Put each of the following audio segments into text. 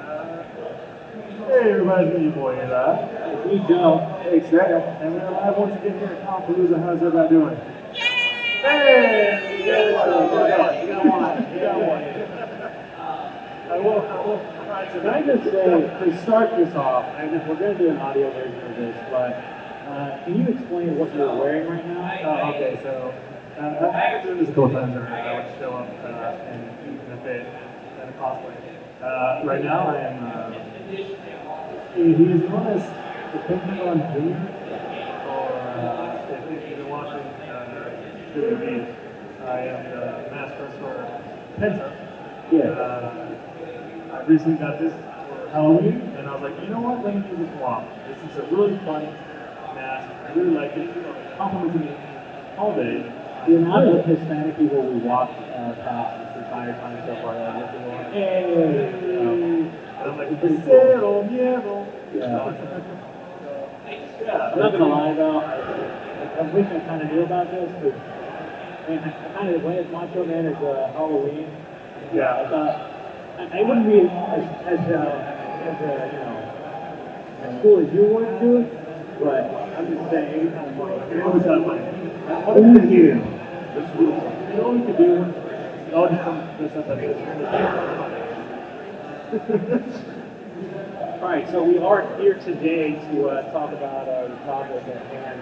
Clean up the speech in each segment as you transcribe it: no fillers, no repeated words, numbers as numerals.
Hey everybody, it's me, your boy, It's me, Joe. Hey, it's Daniel. And we're live once again here at Palooza. How's everybody doing? Hey! You got one. Alright, so Can I just say, to start this off, we're going to do an audio version of this, but can you explain what you're wearing right now? Okay, so I've been doing this a couple times already. I would show up in a fit and a cosplay. Right now I am, he's known as the Pentagon Junior, or if you've been watching WWE, I am the mask wrestler Penta. Yeah. I recently got this for Halloween, and I was like, you know what, let me use this one. This is a really fun mask. I really like it. It compliments me all day. The amount of Hispanic people we walked past this entire time so far, like, hey! And I'm like, cero miedo. Yeah. I'm not gonna lie though, I wish I kind of knew about this, because I kind of went as Macho Man as Halloween. Yeah. I thought I wouldn't be as cool as you would do it, but I'm just saying. It was what did you do? You know what we could do? We all just come dress up like this. Alright, so we are here today to talk about the topic at hand.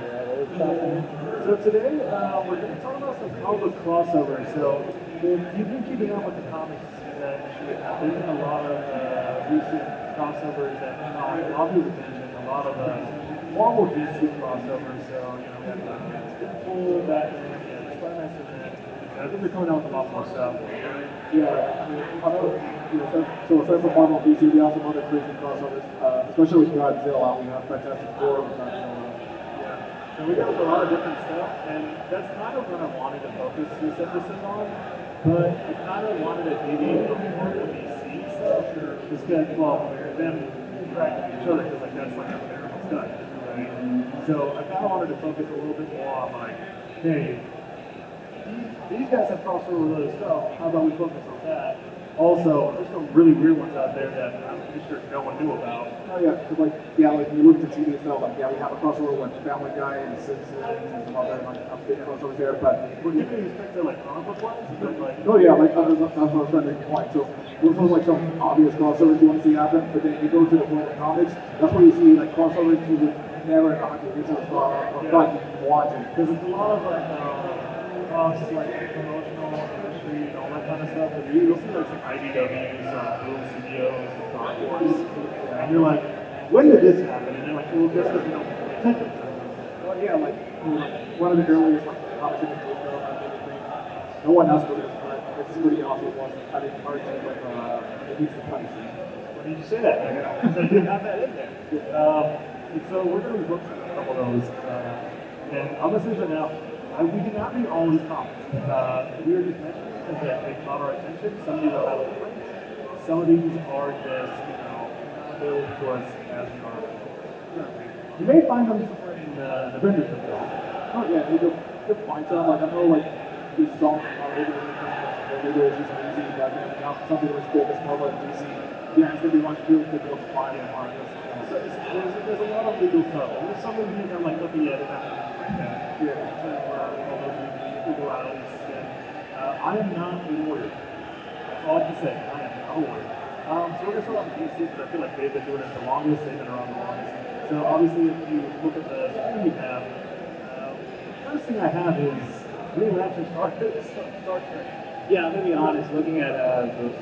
So today we're going to talk about some comic crossovers. So if you've been keeping up with the comics industry, there's been a lot of recent crossovers that caught a lot of people's attention. A lot of Marvel DC crossovers. So we have Deadpool, Batman, Spider-Man, Superman. I think they're coming out with a lot more stuff. Yeah, I know, so aside from Marvel and DC, we also have other crazy crossovers, especially with Godzilla. We have Fantastic Four with Godzilla. Yeah, so we got a lot of different stuff, and that's kind of what I wanted to focus this episode on, but I kind of wanted to dig in a little more to DC stuff, just because, well, them interacting with each other, because like, that's like what everyone's done, right? So I kind of wanted to focus a little bit more on like, hey, these guys have crossover with other stuff. How about we focus on that? Also, there's some really weird ones out there that I'm pretty sure no one knew about. Oh yeah, because like you look at the TV itself, like we have a crossover with Family Guy and Simpsons and some other big crossovers there, but We're giving respect to like comic book ones, but like. oh yeah, like that's what I was trying to make a point. So those are like some obvious crossovers you want to see happen, but then you go to the point of comics, that's where you see like crossovers you would never in 100 years of thought you'd watching. Because it's a lot of like cross like promotional industry and all that kind of stuff. But you'll see like some IDWs, some Boom Studios, some Dark Horse, and you're like, when did this happen? And they're like, well, just because we don't pay attention to it. Well, yeah, like one of the earliest comics in the book, no one else really, but it's pretty awesome. Was I think Archie with the Beast of Punishment. When did you say that? So you have that in there. And so we're going to be booking a couple of those. And I'm going to say right now, we do not read all these comics. We were just mentioning that they caught our attention. Some of these are out of print. Some of these are just, available to us as an article. You may find them somewhere in the vendor system. Oh yeah, you find some. Like I know, like these songs are maybe it's just easy, but then now something that's focused more about DC. Yeah, it's gonna be much too to be able to find it on this. So there's a lot of legal stuff. There's some of you that I'm like looking at it like that. Yeah. All those legalities. And, I am not a lawyer. That's all I can say. I am not a lawyer. So we're gonna start off with DC because I feel like they've been doing it the longest. They've been around the longest. So obviously, if you look at the screen we have, the first thing I have is Green Lantern Star Trek. Yeah, I'm gonna be honest. Looking at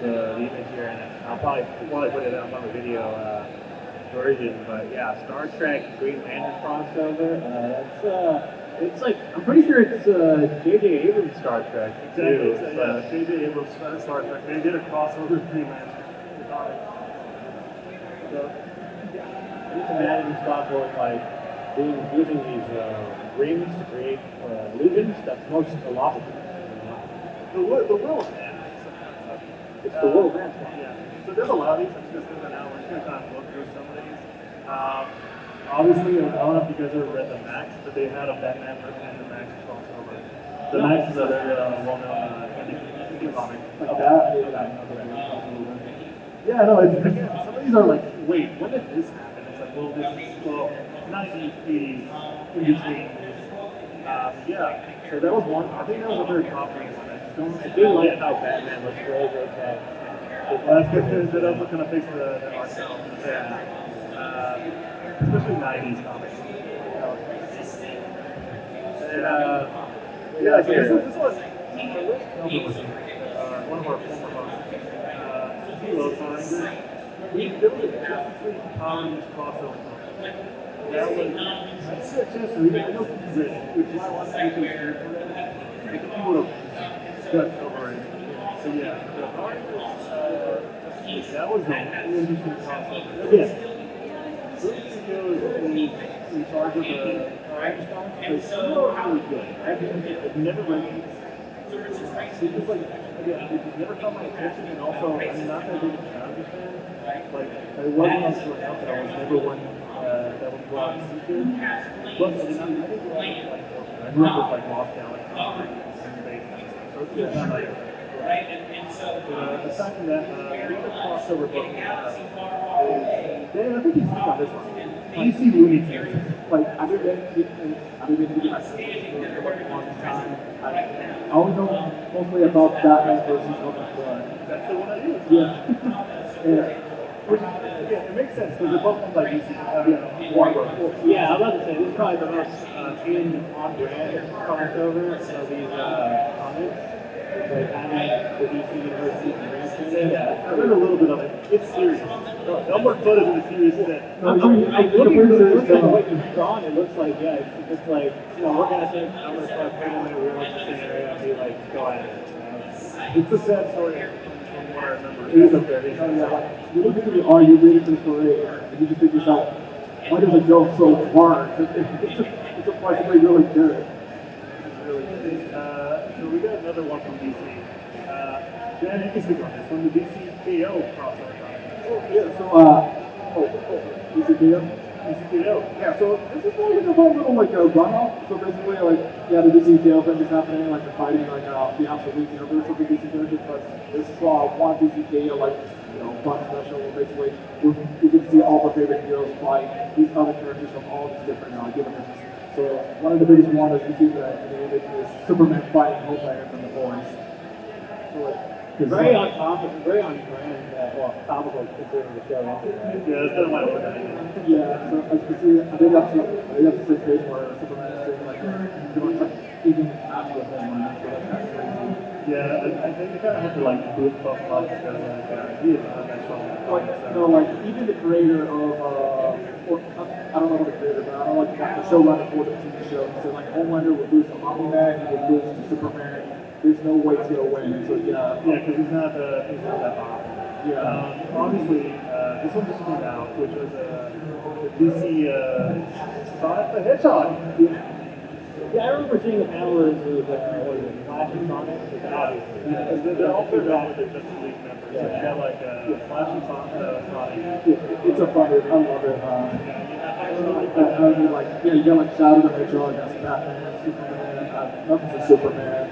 the image here, and I'll probably put it up on the video version. But yeah, Star Trek Green Lantern crossover. It's like I'm pretty sure it's J.J. Abrams Star Trek. Exactly. So, yeah, J.J. Abrams Star Trek. They did a crossover with Green Lantern. So, I just imagine Scott was like using these rings to create illusions. That's most illogical. The Will Man. It's the Will Man. Yeah. So there's a lot of these. I'm just going to now. We're just going to kind of look through some of these. Obviously, I don't know if you guys ever read the Max, but they had a Batman versus the Max crossover. The Max is a very well-known indie comic. Like that. Yeah, no, it's again, some of these are like, wait, when did this happen? It's like, well, this is, well, 90s, 80s, in between. Yeah, so that was one. I think that was a very popular one. I do like how Batman looks really okay. Well, that's good because it also kind of fits the art style. Yeah. Especially 90s comics. Yeah, So this was one of our former hosts. He loves Highlander. There was a Justice League Power Use crossover. That was, I just had a chance to read it. I know he's rich, which is why I wanted to get to his character for that. I think he would have got over it. So yeah, the that was an interesting crossover. Again, Bruce Studio is in charge of the response, but it's still really good. I've never read it. It's just like, again, it just never caught my attention, and also, I'm not that big of a Challenger fan. Like, I wasn't when I was growing up, but I was never one that would go out and seek it. Plus, I didn't grow up with like Orphan. I grew up with like Lost Galaxy and Space and stuff. So it's just not like aside from that, the other crossover book Dan, I think he's on this one. DC Looney Tunes. Like, I've been to get myself for a long time. I only know mostly about Batman versus Superman. That's the one I use. Yeah. Which, again, it makes sense because they're both owned by DC. Yeah, I'm about to say, this is probably the most on-brand crossover of these comics. Like, having the DC University and Yeah, I read a little bit of it. It's serious. Elmer Fudd is in a serious set. I'm looking at the way it's drawn, it looks like, yeah, it's like, you know, we're gonna think I'm gonna start putting them in a realistic scenario and be like, go at it. It's a sad story from what I remember. It is up there. You look into the R, you read it to the parade, and you just think to yourself, why does it go so hard? It's surprisingly really good. So we got another one from DC. Dan, you can speak on this one, the DCKO crossover comic. DCKO? DCKO. Yeah, so this is like a whole little like a runoff. So basically, like, yeah, the DCKO thing is happening, like they're fighting like the absolute universe of the DC characters, but this is one DCKO like, you know, fun special where basically we get to see all the favorite heroes fight these other characters from all these different universes. So one of the biggest ones is we see that in the image is Superman fighting Homelander from the boys. So like, very on topic, very on brand, topical considering the show. Yeah, that's kind of my opinion. yeah, so as you can see, I think that's the same page where Superman is saying like, doing like even match with him, and so that's kind of crazy. Yeah, I think they kind of have to like boost Buff up because he is not that strong. Like, you know, like even the creator of, I don't know the creator, but I don't like the showrunner for the TV show. So like Homelander would lose to Omni-Man, he would lose to Superman. There's no way to win. So yeah. Yeah, because he's not that powerful. Yeah. Obviously, this one just came out, which was the DC Sonic the Hedgehog. Yeah, I remember seeing the panel where it was what is it, Flash and Sonic? Obviously. Yeah, they're all paired out with their Justice League members. So you got like Flash and Sonic. It's a fun. I love it. I mean, like, yeah, you got like Shadow the Hedgehog, that's Batman, Superman, nothing's a Superman.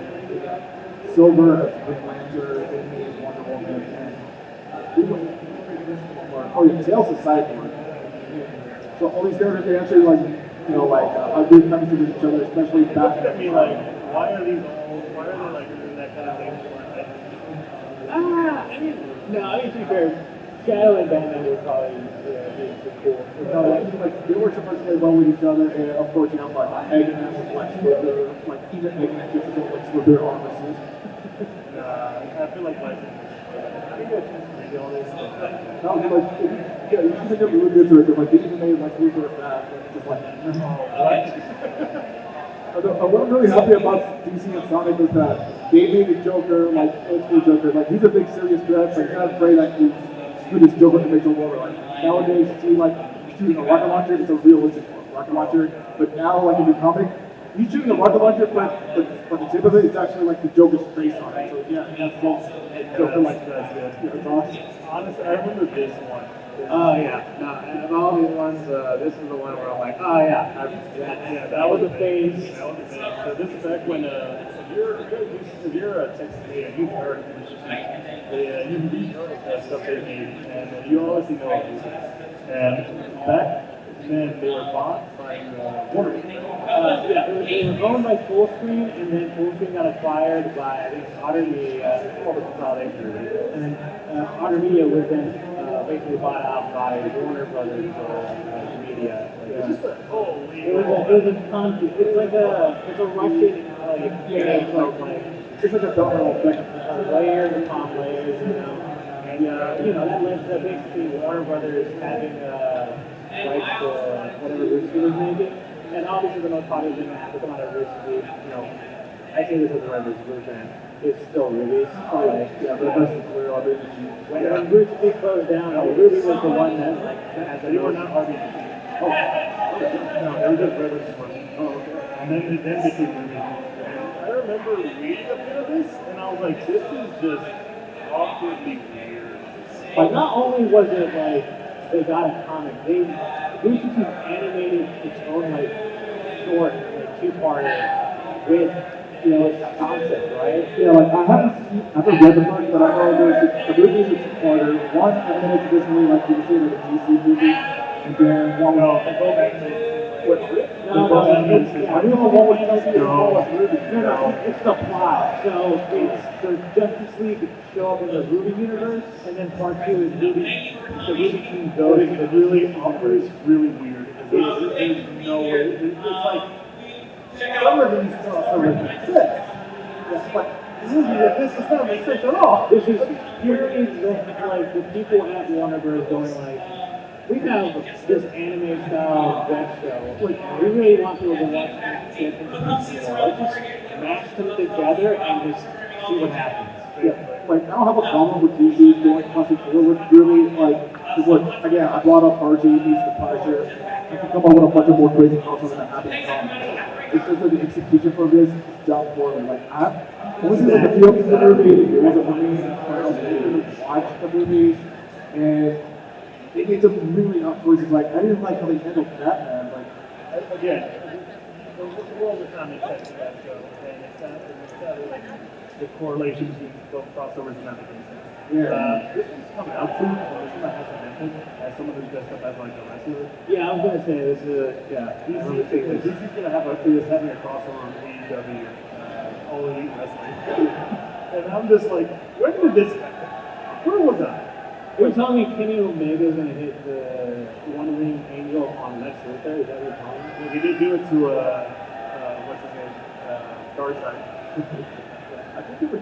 Silver as Green Lantern, Amy as Wonder Woman, and oh yeah, Tails is Cyborg. So all these characters, they actually like, you know, like are good chemistry with each other, especially Batman. I mean, like, why are they like doing that kind of thing? To be fair, Shadow and Batman would probably be cool. You know, like they work surprisingly well with each other, and of course you have like Agnes and Lex Luthor, like even Agnes gets to Lex Luthor armor. I feel like I think that's just read all this stuff. No, like, yeah, you should never look into it, because like, they even made like Luthor fast, and it's just like, what I'm really happy about DC and Sonic is that they made the Joker, like, old school Joker, like, he's a big serious threat, but he's not afraid that he's shoot his Joker to make the war. Like, nowadays, you see, like, shooting a rocket launcher, it's a realistic rocket launcher, but now, like, in the comic, he's shooting a rocket launcher, but the tip of it is actually like the Joker's face on it. So yeah, that's cool. Joker like that's good. Yeah, it's awesome. Honestly, I remember this one. Oh yeah, no, of all these ones, this is the one where I'm like, oh yeah, That was a phase. So this is back when if you're a Texas native, you've heard of this. You know the stuff they made, and you obviously know all these things. And back then, they were bought by Warner. They were owned by Fullscreen, and then Fullscreen got acquired by, I think, Otter Media. What was the consolidation? And then Otter Media was then basically bought out by Warner Brothers Media. It's just a holy. It was a conflict. It's like it's a Russian It's like a domino effect. layers upon layers, you know. And that led to basically Warner Brothers having rights to whatever Ruski was making. And obviously the most popular thing that happened to come out of Ruski, I say this as a Red version, it's still Ruby's. When Ruby closed down, Ruby was the one that had the They were not RBG. Oh, No, they were just Red versus Ruby. Oh, okay. And then became Ruby. And I remember reading a bit of this, and I was like, this is just awkwardly weird. But not only was it like they got a comic, they basically animated its own short, two-parter with its concept, right? Yeah, I haven't read the book, but I know the movie is a two-parter. One animated traditionally, like you say, like a DC movie, and then one No, I go back to what Rick. I don't know what was supposed to be No, it's the plot. So it's the Justice League show up in the Ruby universe, and then part 2 is the Ruby team goes It's to the really awkward. It's really weird. There's no way. It's like some of these crossovers make sense. It's like this does not make sense at all. This is purely the people at Warner Bros. Going we have this anime style web show. We really want people to watch it and let's just mash them together and just see what happens. Yeah, I don't have a problem with DC doing classic forward. Really, again, I brought up Archie, he's the Punisher. I can come up with a bunch of more crazy crossovers that happen in comics. It's just that the execution for this is done poorly. Obviously, the feel of the movie, it wasn't for me. I was watch the movies, and it made some really odd choices. I didn't like how they handled Batman. Again, the world is not making sense to that show, and it's not like the correlation between both crossovers is not making sense. This one's coming out soon, so this one I have to mention, as someone who's dressed up as a wrestler. Yeah, I was gonna say this is DC's gonna have having a crossover with AEW, All Elite Wrestling. And I'm just like, where did this happen? Where was I? You're telling me Kenny Omega is going to hit the One-Wing Angel on Lex Luthor? Is that what you're telling me? He did do it to, what's his name, Darkseid. I think it was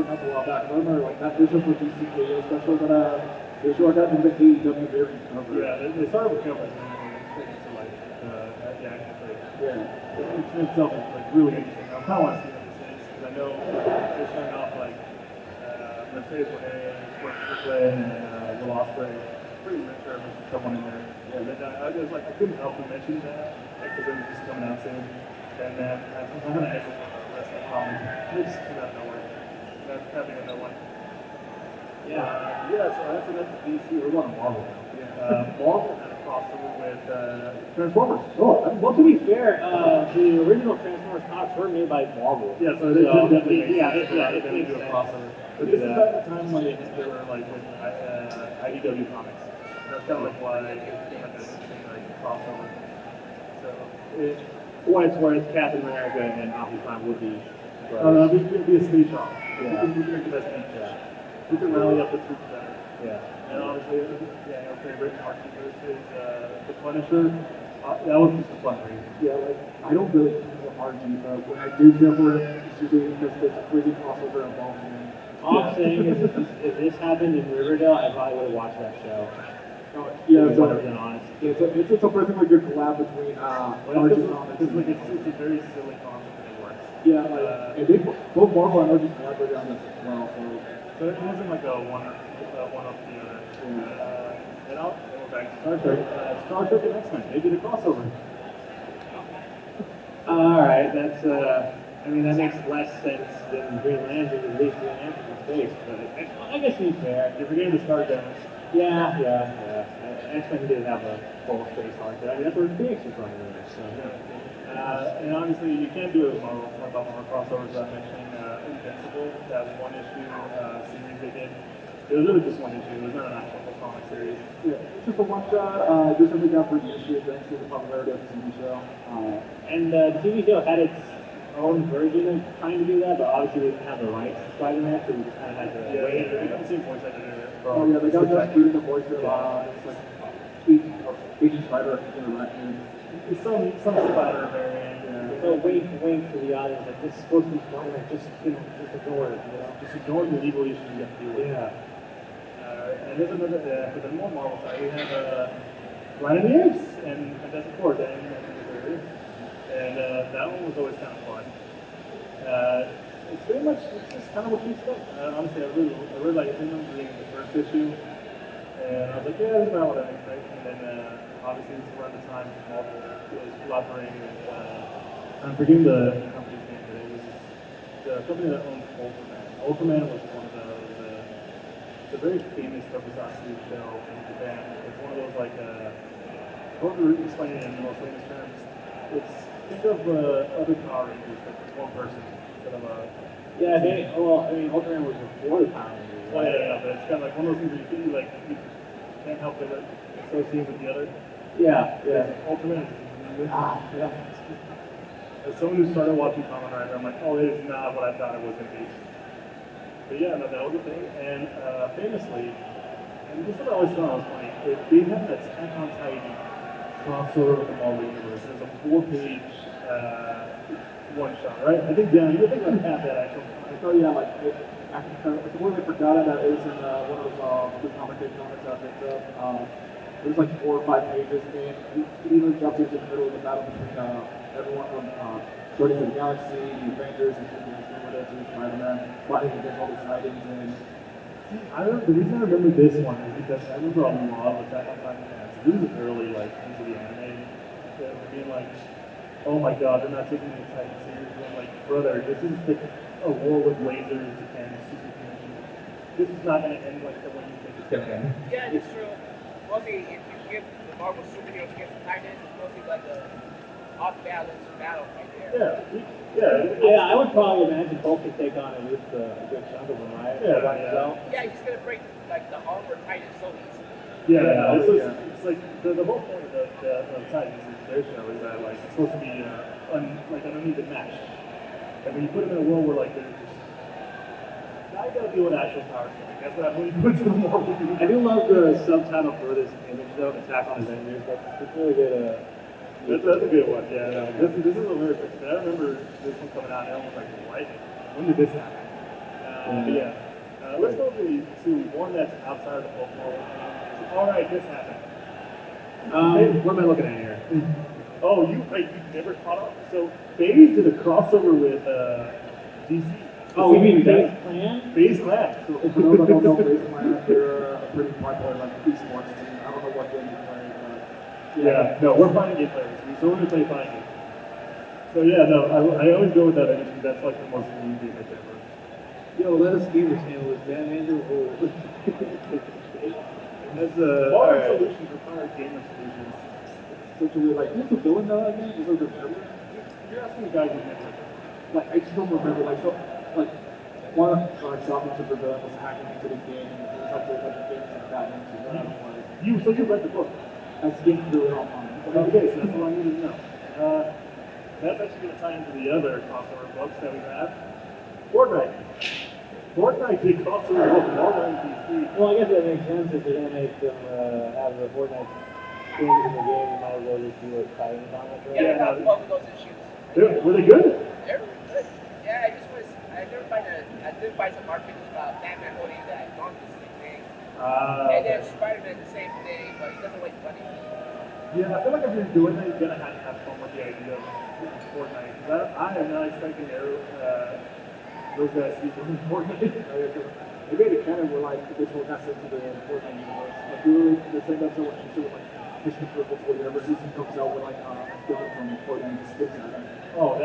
up a while back. I remember that vision for DCKO special that they showed that in the AEW variant cover. Yeah, they started with covers and then they took it to the actual play. Yeah. It itself is really interesting. I kind of want to see what this is because I know they're starting off Mercedes Monet, Sports Play, and Will Ospreay. Pretty sure there's someone in there. Yeah, but I couldn't help but mention that because it's just coming out soon. And then I'm going to echo wrestling comics. It just came out of nowhere. That's having a no one. So that's enough of DC. We're going to Marvel now. Marvel had a crossover with Transformers. Well, to be fair, the original Transformers comics were made by Marvel. Yeah, so they definitely make sense. it They makes do a sense. crossover. But this is at the time when they were with IDW comics. That's kind of why it became like an interesting crossover. So What it's worth, Captain America and Optimus Prime would be. it'd be a speech off. Yeah. We can make the best speech. We can rally up the troops better. Yeah. And obviously, our favorite Archie versus the Punisher. That was just a fun read. Yeah, I don't really care for Archie, but when I do care for it, it's usually because there's a crazy crossover involved in it. All I'm saying is, if this happened in Riverdale, I probably would have watched that show. Yeah, To be 100% honest. it's a perfectly good collab between Archie comics It's a very silly concept and it works. Yeah, and they both Marvel and Archie collaborated on this as well. So it wasn't like a one up the other. And we're back to Star Trek. Star Trek and X-Men. They did a crossover. Alright, that's, that makes less sense than Green Lantern, at least Green Lantern in space, but I guess he's fair. You're forgetting the Star Guns. Yeah. X-Men did have a full space arc. That's where Phoenix was running there, so. And obviously, you can't do a Marvel crossovers without mentioning Invincible, that one issue series they did. It was really just one issue. It was not an actual comic series. Yeah, it's just a one shot. Just something out for years thanks to the popularity of the TV show. And the TV show had its own version of trying to do that, but obviously they didn't have the rights to Spider-Man, so we just kind of had to wait. They got the same voice actor. Oh yeah, they got just doing the voice of it's like Agent Spider. It's some Spider variant. So wink to the audience, like this is supposed to be Spider-Man, just ignore it, Just ignore the legal issues you have to deal with. Yeah. And there's another, for the more Marvel side, we have Planet of the Apes and Fantastic Four, the animated series. And that one was always kind of fun. It's pretty much, it's just kind of what you expect. Honestly, I really like it. I remember reading the first issue. And I was like, yeah, this is not what I expect. And then, obviously, this is around the time Marvel was collaborating with, I'm forgetting the company's name, but it was the company that owns Ultraman. Ultraman was one of those, it's a very famous tokusatsu show in Japan. It's one of those, like, how to explain it in the most famous terms. It's, think of other Power Rangers, but it's one person instead of a... Yeah, Ultraman was before the Power Rangers. Well, yeah, but it's kind of like one of those things where you can't help but associate with the other. Yeah. Ultraman is... Yeah. As someone who started watching Kamen Rider, I'm like, oh, it is not what I thought it was going to be. But yeah, no, that was a thing. And famously, and this is what I always thought was funny, they had that Attack on Titan crossover with the Marvel Universe. There's a 4-page one-shot, right? I think, Dan, you think I have that actually. I thought, yeah, like, I completely forgot that it was in one of those comics I picked up. It was like 4 or 5 pages, and it even jumps into the middle of the battle between everyone from Guardians of the Galaxy, the Avengers, and Spider-Man, fighting against all the Titans. And The reason I remember this one is because I remember a lot of Attack on Titan fans. This is early, like, into the anime. Being like, oh my god, they're not taking the Titan seriously. I'm like, brother, this is a war with lasers and superhuman. This is not going to end like the way you think it's going to end. Yeah, it's true. Mostly, if you give the Marvel superheroes against the Titans, it's mostly like a off-balance battle right there. Yeah, I would probably imagine Hulk could take on at least a good chunk of them, right? Yeah, he's gonna break like the armor Titan so easy. It's like the whole point of the Titans is their show is that like it's supposed to be an uneven match. And when you put them in a world where like they're just now you gotta deal with actual power strength. That's what when you put to the Marvel. I do love the subtitle for this image though, Attack on Avengers. That's really good. That's a good one, yeah. No, this is a very good one. I remember this one coming out and everyone was like, what? When did this happen? Let's go to one that's outside of the Marvel. Alright, this happened. What am I looking at here? Oh, you never caught up? So, FaZe did a crossover with DC. Oh, you mean FaZe Clan? FaZe Clan. so, for those that don't know, FaZe Clan, they're a pretty popular like esports team. I don't know what game you're playing, Yeah, no, we're fighting game players. So we're going to play fighting game. So yeah, no, I always go with that energy. That's like the most easy image ever. Yo, let us gamers handle this, man. Andrew. That's Modern solutions require gamer solutions. essentially, like, who's the villain now again? Is it the villain? You're asking the guy who's never. Like, I just don't remember. Like, so, like, one shopping super villain was hacking into the game, and it was like the games like that into it. So you read the book. I skimmed through it online. Okay, so that's all I needed to know. That's actually going to tie into the other crossover books that we have. Fortnite. Fortnite did crossover book Marvel and DC. Well, I guess that makes sense if they're going to make them have the Fortnite things in the game. You might as well just do a Titan comic. Right? Yeah, I got both of those issues. Were they good? They're good. Yeah, I did find some articles about Batman holding that Donkey Stick thing. And then Spider-Man the same thing, but he doesn't look funny. Yeah, I feel like if you're doing that, you're going to have fun with the idea of Fortnite. Because I am not expecting those guys to be doing Fortnite. They made a canon where, like, this whole got sent to the Fortnite universe. Like, really, they send up so much shit with, like, Mission Purpose, whatever season comes out with, like, a gun from Fortnite just sticks at it. Oh,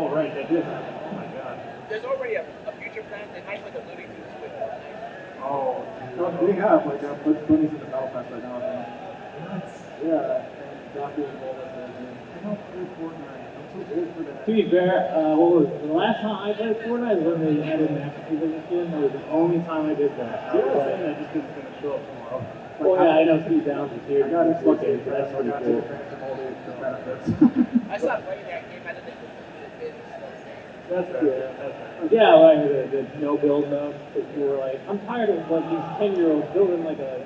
right, that did happen. Oh my god. There's already a future plan. They might put the Looney Tunes with Fortnite. Oh. They have, like, Bugs Bunny's in the Battle Pass right now, I think. Nuts. Yeah, and Donkey and all that. I don't play Fortnite. To be fair, what was it? The last time I played Fortnite was when they added Master Chief Edition. That was the only time I did that. Yeah, I was saying that just because it's going to show up tomorrow. Oh yeah, I know Steve Downs is here. Yeah, it's Okay, fucking that's pretty cool. I stopped playing that game. I didn't think it was That's fair. That's fair. Yeah, like the no build mode. Because you were like, I'm tired of like these 10-year-olds building like a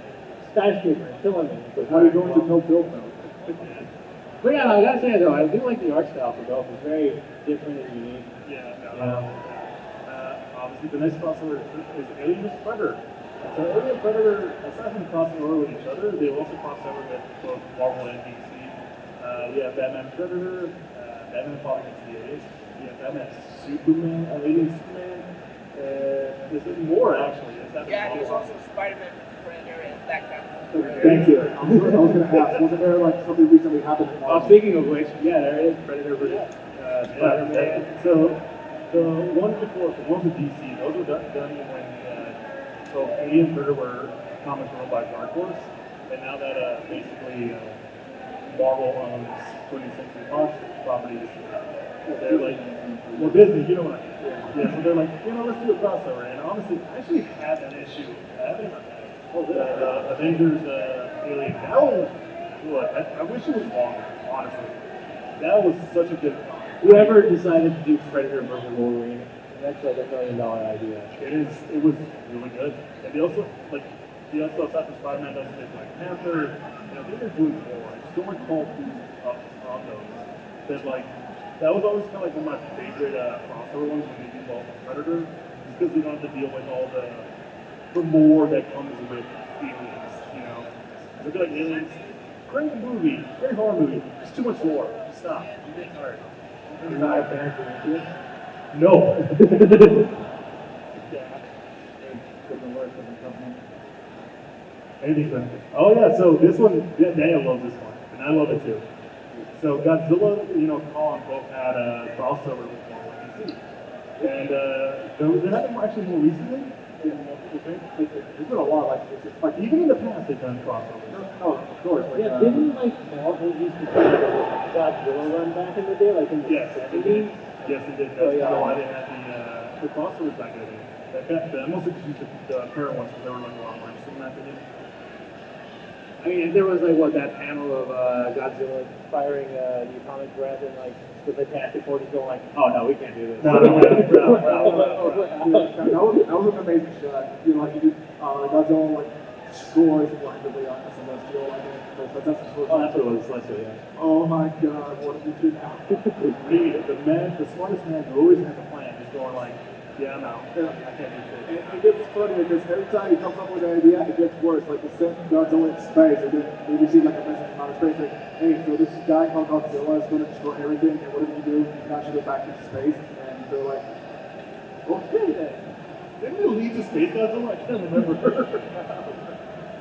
skyscraper and killing me. But why are you going to no build mode? But yeah, I gotta say though, I do like the art style for Golf. It's very different and unique. Yeah, no, Yeah. obviously the next crossover is Alien vs. Predator. So Alien and Predator, aside from crossing over with each other, they also cross over with both Marvel and DC. We have Batman Predator, Batman fought against the aliens. We have Batman Superman, Alien Superman. There's more actually. Yeah, there's also Spider-Man, Predator, and Black Panther. Thank you. I was going to ask, wasn't there like something recently happened? Speaking of which, yeah, there is Predator versus Spider-Man. So the ones before, the ones with DC, those were done when so Alien and Predator were comics run by Dark Horse, and now that basically Marvel owns 20th Century Fox properties, they're like, well, Disney, you know what I mean? Yeah, so they're like, let's do a crossover. And honestly, I actually had an issue. Avengers Alien. That was what? I wish it was longer, honestly. That was such a good comic. Whoever decided to do Predator versus Wolverine, that's like $1 million idea. It was really good. And they also aside from Spider-Man doesn't do Black Panther. They were doing more. I just don't recall who's up on those. That was always kind of like one of my favorite crossover ones when they do Predator, just because they don't have to deal with all the more that comes with aliens. I feel like aliens, great movie, great horror movie, just too much gore. Just stop. I'm getting tired. You're not a fan of Prometheus? No. Anything's better. Oh yeah, so this one, Daniel loves this one, and I love it too. So Godzilla, Colin both had a crossover with Marvel and DC. And there happened actually more recently. There's been a lot like Even in the past, they've done crossovers. oh, of course. Like, Yeah, didn't like Marvel used to do Godzilla run back in the day, like in the Yes, 70s? Yes, it did. That's Oh, yeah. why they had the crossovers back in the day. That mostly used the current ones because they were like a lot more interesting in my opinion. I mean, there was like that panel of Godzilla firing the atomic breath and like the Fantastic Four just going like, oh no, we can't do this. No. that was an amazing shot. Like you did, Godzilla destroys blindly on Celestial. Oh, that's what it was. Celestial, yeah. Oh my God, what did you do now? The smartest man who always has a plan, just going like, yeah, I'm out. I can't do shit. It gets funny because every time he comes up with an idea, it gets worse. Like the sent Godzilla in space, and then we receive like a message from outer space like, hey, so this guy called Godzilla is going to destroy everything, and what did he do? He got you back into space, and they're like, okay then. Didn't we leave the space Godzilla? I can't remember.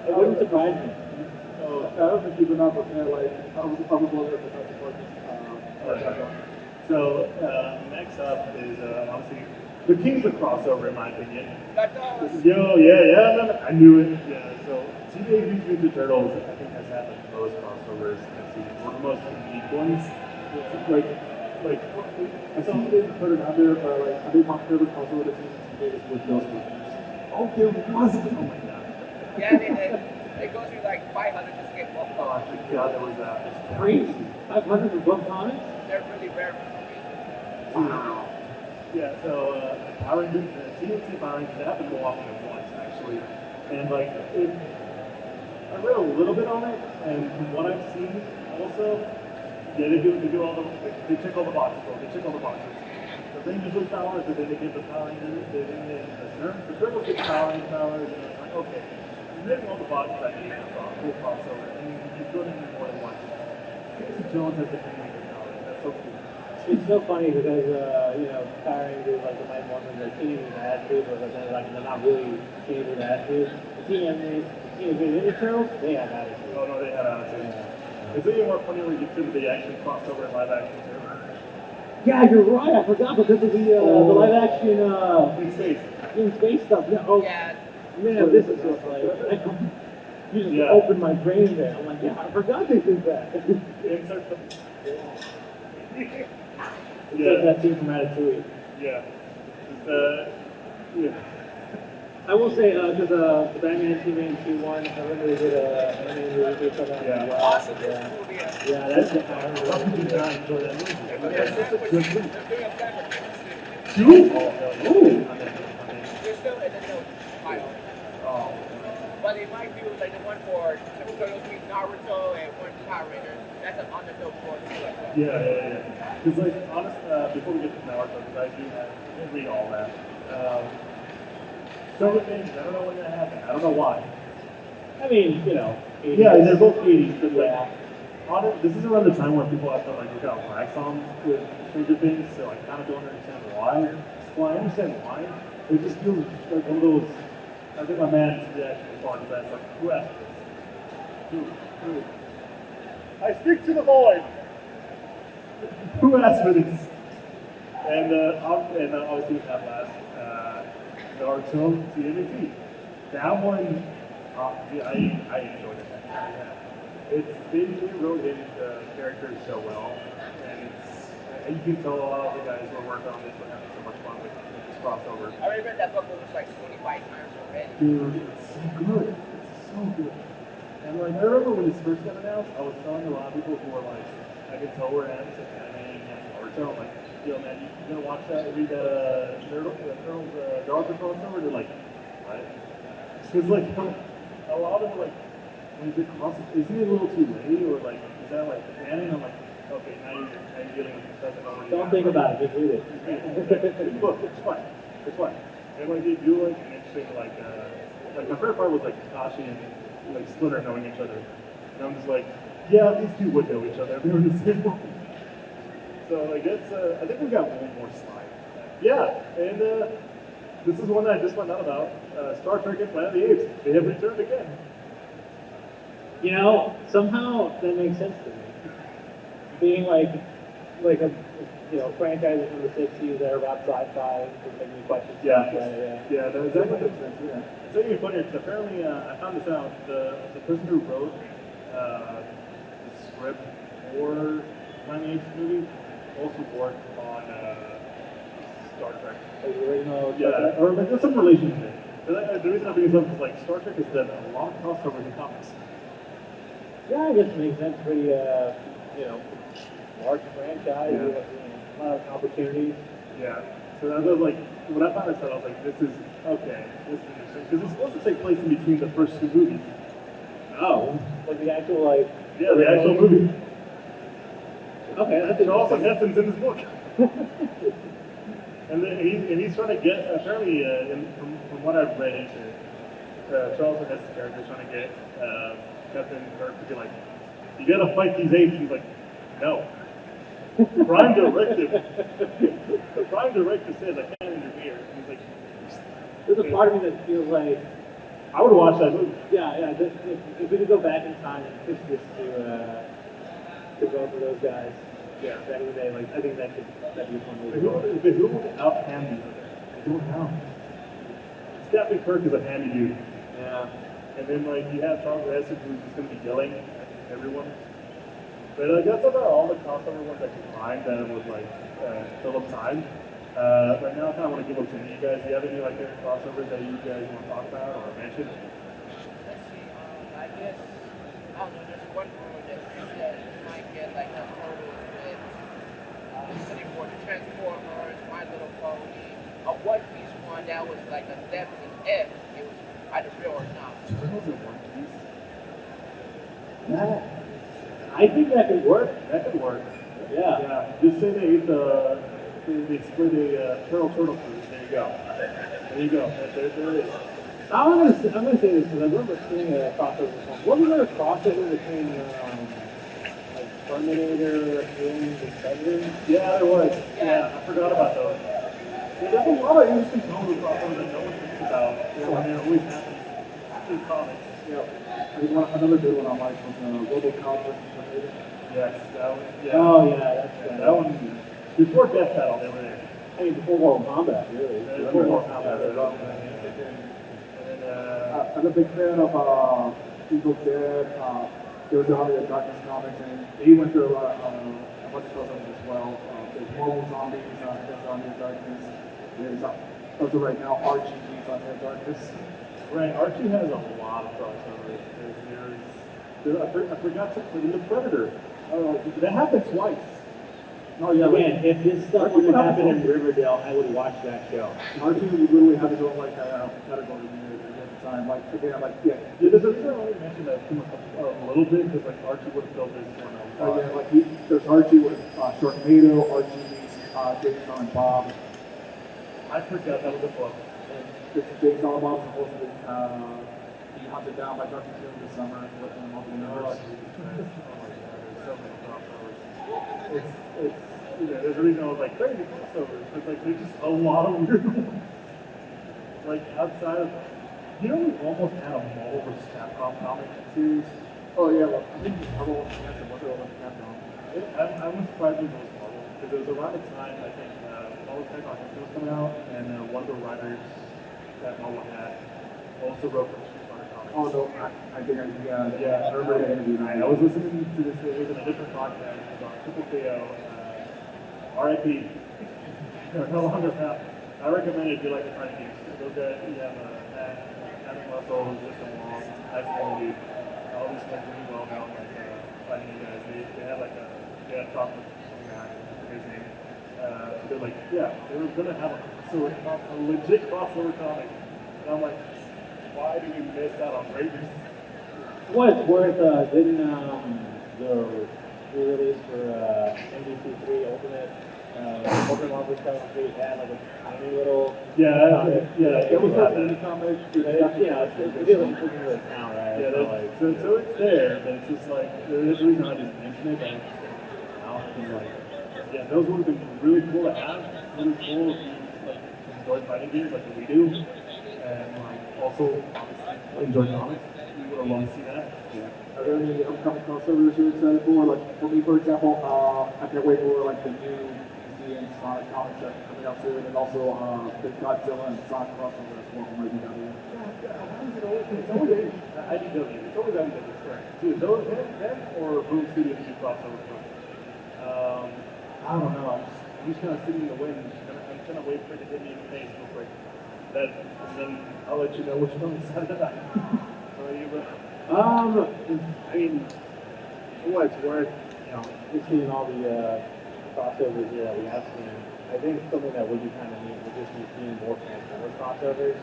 It wouldn't surprise me. I don't think keeping up with that. I was looking at the Fantastic Four. So next up is obviously the king's of crossover in my opinion. I knew it. Yeah, so Teenage Mutant Ninja Turtles I think has had the most crossovers I've seen. One of the most unique ones. I saw they put it out there, I think my favorite crossover that's in was Ghostbusters. Oh, there was it. Oh my God. Yeah, they go through like 500 just to get one. Oh God, that was It's crazy. 500 for book comics? They're really rare. Wow. Yeah, so Power Rangers, TNC Power Rangers, that happened more often than once actually. And I read a little bit on it, and from what I've seen also, yeah, they do all they check all the boxes, The Rangers lose powers, and then they give the Power Rangers, the Turtles get Power Rangers powers, and it's like, okay, you're hitting all the boxes I need for a full crossover, and you're doing it more than once. Casey Jones has the Kingmaker powers, that's so cool. It's so funny because, Power Rangers, like, the Mighty Morphins, like, teenagers with attitude, but then, like, they're not really teenagers with attitude. The Teenage Ninja Turtles, they have attitude. Oh, no, they had attitude. Yeah. It's even more funny when you consider they actually crossed over in live action too. Yeah, you're right. I forgot because of the live action In space. stuff. Yeah. Oh, Yeah. man, this is just like you just opened my brain there. I'm like, yeah, I forgot they did that. Insert the. It's like that scene from Ratatouille. Yeah. Yeah. I will say, because the Batman TV and Q1, I remember they did an animated movie based on that. Yeah. Awesome. This movie. Yeah, that's the I remember How could you that. not enjoy that movie? They're That's such a doing good a movie. Batman too. Two? Oh, hell yeah. Ooh. They're still in the note file. Oh. But they might do like the one for Superheroes meet Naruto and one Power Rangers. That's an underdog for too as well. Yeah. Because, like, before we get to Naruto, because I didn't read all that. Some things, I don't know when that happened. I don't know why. I mean, you know. 80s. Yeah, they're both 80s, but Yeah. like, this is around the time where people have to like look out wax on with Stranger Things, so I kind of don't understand why. Well, I understand why. It just feels like one of those. I think my man's reaction response to that is like, who asked this? Who? I stick to the void. Who asked for this? And obviously with that last Naruto TMNT. That one, I enjoyed it. They wrote in the characters so well, and you can tell a lot of the guys who are working on this were having so much fun with this crossover. I already read that book almost like 25 times already. Dude, it's so good. It's so good. And like, I remember when this first got announced, I was telling a lot of people who were like, I can tell where it ends, and Naruto, like, yo man, you gonna watch that, read that Turtles Naruto crossover? They're like, what? Because like, a lot of them are like, when you cross, isn't it a little too late, or like, is that like canon? I'm like, okay, now you're dealing with stuff that already Don't think about it, just read it. Look, it's fun. It's fun. And like they do like an interesting like my favorite part was like Kakashi and like Splinter knowing each other. And I'm just like, yeah, these two would know each other if they were in the same room. So like it's I think we got one more slide. Yeah, and this is one that I just found out about. Star Trek and Planet of the Apes. They have returned again. You know, somehow that makes sense to me. Being like a franchise from the 60s that are about sci-fi would make me question. Yeah, Yeah. that makes sense. Yeah, it's even funnier because apparently I found this out. The person who wrote the script for Planet of the Apes movie also worked on Star Trek. Like the original. Yeah, or like, there's some relation to it. The reason I bring this up is like Star Trek has done a lot of crossovers in comics. Yeah, I guess it makes sense. Pretty, large franchise. Yeah. With, a lot of opportunities. Yeah. So that was like, when I found this out, I was like, this is okay. This is interesting because it's supposed to take place in between the first two movies. Oh, like the actual like. Yeah, the actual movie. Okay, that's Charles interesting. Heston's in this book. and he's trying to get, apparently, from what I've read into it, Charles Heston's character is trying to get Captain Kirk to be like, you gotta fight these apes. He's like, no. Prime Directive. The Prime Directive says I can't interfere. And he's like, There's a part of me that feels like, I would watch that movie. yeah. If we could go back in time and pitch this to both of those guys, yeah, back in the day, like I think that'd be a fun movie. Who would out-hand the other? I don't know. Captain Kirk is a handy dude. Yeah. And then like you have Charles Heston who's just gonna be yelling at everyone. But that's about all the crossover ones I can find that would like fill up time. Right now I kinda wanna give up to you guys. Do you have any like favorite crossovers that you guys want to talk about or mention? Let's see, I guess, I don't know, there's one rumor that says that you might get like a photo with something for the Transformers, My Little Pony, a One Piece one that was like a definite if it was either real or not. Turtles in One Piece. I think that could work. That could work. Yeah. Yeah. Just say they ate they split a turtle food. There you go. There you go. There it is. I'm gonna say this because I remember seeing a crossover. Wasn't there a crossover between like Terminator, Aliens, and Predator? Yeah, there was. Yeah, I forgot about those. Yeah, there's a lot of interesting total crossovers that no one thinks about. Yeah, and they're always happening in comics. I think another good one I liked was RoboCop versus Predator. Yes, that one. Yeah. Oh yeah, that's good. That one. Before Death Battle, they were there. I mean, before Mortal Kombat, really. Before Mortal Kombat, they were there. And then, I'm a big fan of Evil Dead. There was the Darkness comics, and he went through a bunch of stuff as well. there's Marvel Zombies that's on Near Darkness. There's as of right now Archie is on Near Darkness. Right, Archie has a lot of crossovers. I forgot to put in the Predator. That happened twice. Oh yeah, man, if this stuff would have happened in Riverdale, I would watch that show. Archie literally had to go like category at the time. Like again, like yeah. There's a reason I only mentioned that a little bit because like Archie would have filled this one. Yeah, like there's Archie with Sharknado, Archie meets Jason and Bob. I forgot that was a book. Jason and Bob was supposed to be hunted down by Dr. Doom this summer with the multiple universe. There's a reason I was like crazy crossovers, but like there's just a lot of weird ones. Like outside of, we almost had a Marvel vs. Capcom comic series. Oh yeah, well I think Marvel vs. Capcom. I was surprised with those Marvel because it was around the time I think Marvel vs. Capcom was coming out, and one of the writers that Marvel had also wrote for Street Fighter comics. Oh no, I think I remember that interview. I was listening to this. It was in a different podcast about Triple KO. R.I.P. They're no longer around. I recommend it if you like the fighting games. Those guys, you have Adam Russell, Justin Wong, Ice Wally, all these like really well known like fighting guys. They had like a talk with his name. They're like, yeah, they were gonna have a legit crossover comic, and I'm like, why did we miss out on greatness? What it's worth, didn't the re-release for NBC3 Ultimate Pokemon vs. Capcom 3 had like a tiny little it was not indie comic. it didn't really count, right? Yeah, so it's there, but it's just like there's a reason I just mentioned it. But I just like, yeah, those would have been really cool to have. Really cool if you like enjoy fighting games like we do, and like also obviously enjoy comics. We would have loved to see that. Yeah. Are there any upcoming crossovers you're excited for? Like for me, for example, I can't wait for like the new DC and Sonic comics that are coming out soon, and also the Godzilla and Sonic crossover as well from IDW. It's always IDW. It's always IDW. Dude, those them or Boom Studios do crossover first. I don't know. I'm just kind of sitting in the wind. I'm trying to wait for it to hit me in the face real quick. And then I'll let you know which one I'm excited about. How about you, bro? I mean, for what it's worth, just seeing all the crossovers here that we have seen, I think something that would be kind of neat would just be seeing more Transformers crossovers.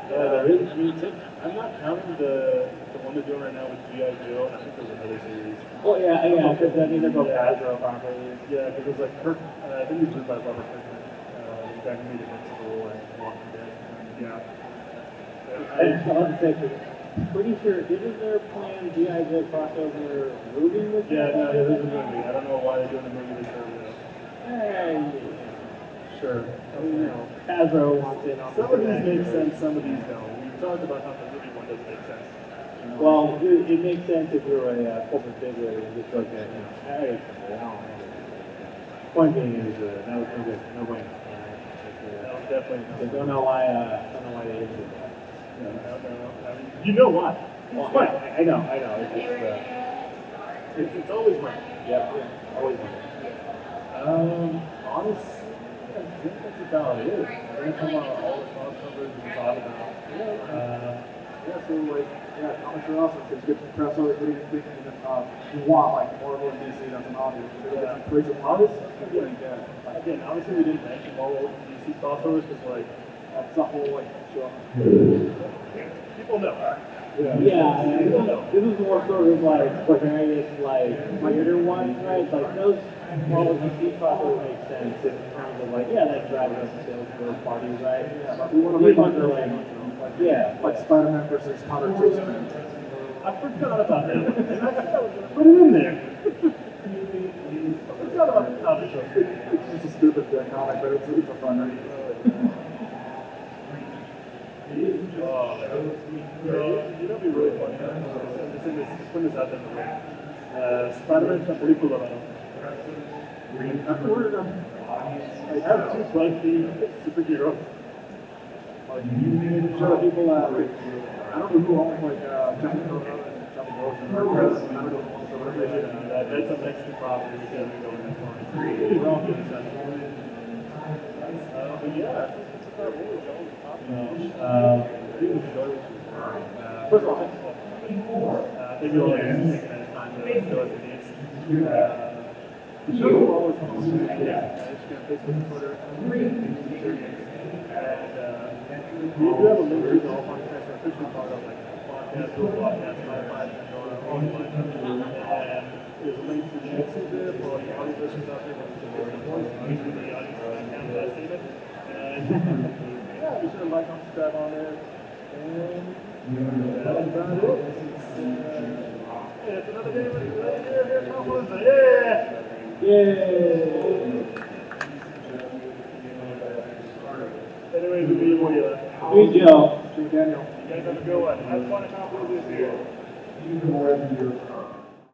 There is. I mean, I'm not counting the one they're doing right now with G.I. Joe. I think there's another series. Well, yeah, because I mean they're both Hasbro properties. Yeah, because it's like Kirk. I think it's written by Robert Kirkman. The guy who made Invincible and Walking Dead. I just want to say, pretty sure, isn't their plan G.I. Joe crossover movie with Yeah, no, it is a movie. I don't know why they're doing a movie this early. Sure. I mean, Hasbro wants in on Some of these make sense, some of these don't. We've talked about how the movie one doesn't make sense. Well, it makes sense if you're a corporate figure and just like that, I don't know. Point being is, that was no good, no way. That was definitely. I don't know why they issued that. No. I mean, you know why? Well, I know. It's just, It's always right. yeah, always. Honestly, I think that's about it. We're going to come on all the crossovers we talk about. So like, comics are awesome. It's good to press over. What do you think? You want like Marvel and DC? That's an obvious. Create some obvious. Again, obviously we didn't mention Marvel and DC crossovers because like that's the whole like show. people know. This is more sort of like various like weirder ones, right? Like those Marvel DC crossovers make sense in terms of like that driving up sales for those parties, right? But we want to make it like Spider-Man versus Potter Chase. I forgot about that one. And I forgot put it in there. I forgot about the comic show. It's just a stupid comic, but it's a fun read. You know, be really funny. Just put this out there in the way. Spider-Man's la película, I have two spicy superheroes. Show people, I don't know who owns like Johnny That's some extra property because we're going to 23. We're all good stuff. But yeah, that's about what we're going to talk about. I think we should go to first of all, thank you all for taking the time to go into these. The show will always come on Instagram, Facebook, Twitter, Geek Centurions. And we do have a link to all podcasts are officially part of like podcast, Google Podcast, Spotify, Pandora, all the ones. And there's a link to the YouTube there for all the audio listeners out there that listen to the voice, usually the audience background that statement. And yeah, be sure to like and subscribe on there. And that's about it. Yeah, it's another day here at Conference. Yeah! Yay! Anyways, we'll be more here. Hey, Joe. Hey, Daniel. You guys have a good one. Have fun at Conference this year.